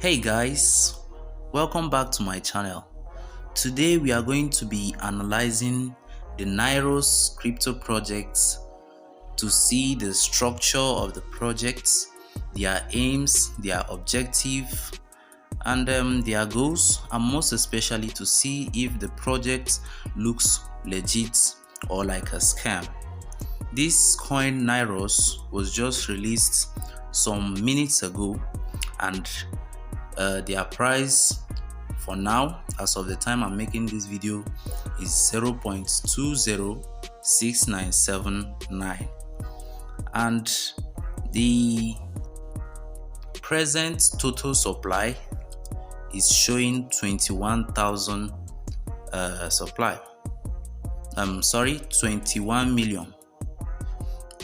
Hey guys, welcome back to my channel. Today we are going to be analyzing the Niros crypto projects to see the structure of the projects, their aims, their objective, and their goals, and most especially to see if the project looks legit or like a scam. This coin Niros was just released some minutes ago, and their price for now, as of the time I'm making this video, is 0.206979, and the present total supply is showing 21,000 supply. 21 million,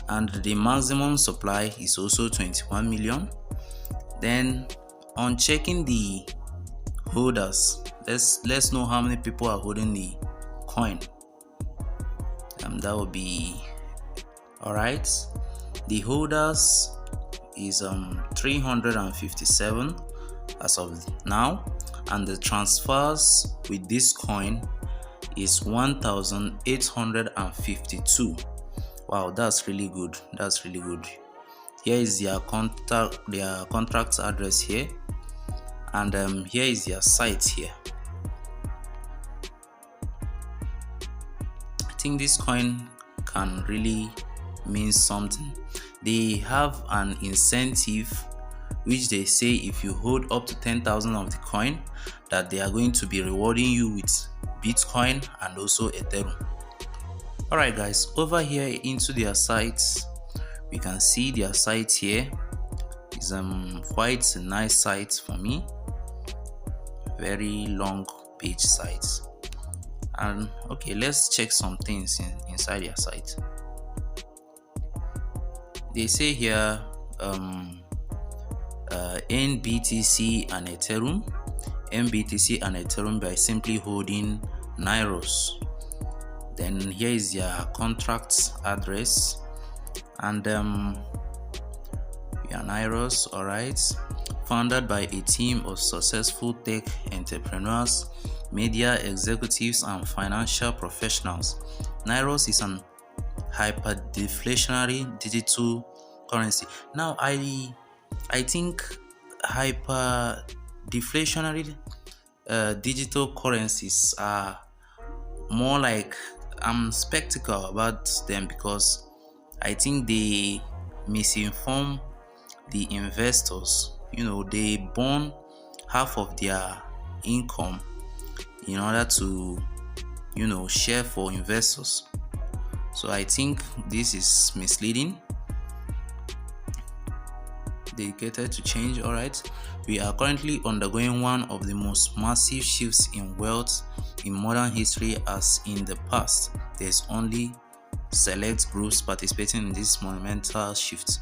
and the maximum supply is also 21 million. Then on checking the holders, let's know how many people are holding the coin. That will be all right. The holders is 357 as of now, and the transfers with this coin is 1,852. Wow, that's really good. Here is their contract address here, and here is their site here. I think this coin can really mean something. They have an incentive which they say if you hold up to 10,000 of the coin, that they are going to be rewarding you with Bitcoin and also Ethereum. Alright guys, over here into their sites, we can see their site here is quite a nice site for me. Very long page sites. And okay, let's check some things inside their site. They say here NBTC and Ethereum. NBTC and Ethereum by simply holding Niros. Then here is their contract address, and Niros, alright, founded by a team of successful tech entrepreneurs, media executives, and financial professionals. Niros is an hyper-deflationary digital currency. Now I think hyper-deflationary digital currencies are more like, I'm skeptical about them, because I think they misinform the investors. They burn half of their income in order to share for investors. So I think this is misleading. Dedicated to change. All right, we are currently undergoing one of the most massive shifts in wealth in modern history. As in the past, there's only select groups participating in this monumental shift.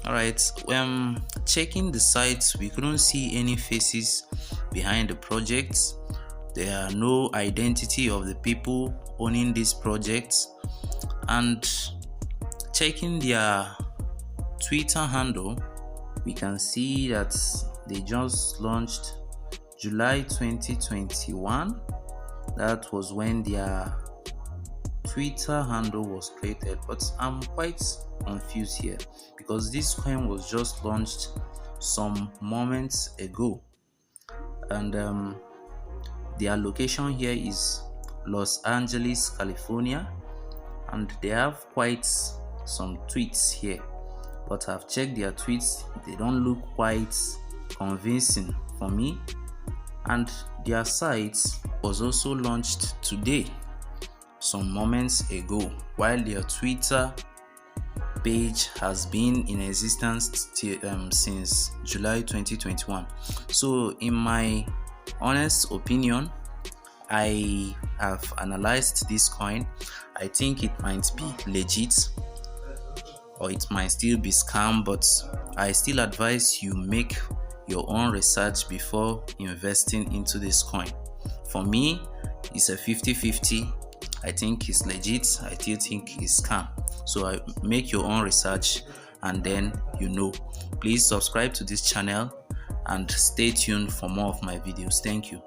All right, when checking the sites, we couldn't see any faces behind the projects. There are no identity of the people owning these projects, and checking their Twitter handle, we can see that they just launched July 2021. That was when their Twitter handle was created, but I'm quite confused here because this coin was just launched some moments ago, and their location here is Los Angeles, California, and they have quite some tweets here, but I've checked their tweets, they don't look quite convincing for me. And their site was also launched today, some moments ago, while their Twitter page has been in existence since July 2021. So in my honest opinion, I have analyzed this coin. I think it might be legit, or it might still be scam, but I still advise you make your own research before investing into this coin. For me, it's a 50-50. I think it's legit, I still think it's scam. So I make your own research, and then please subscribe to this channel, and stay tuned for more of my videos. Thank you.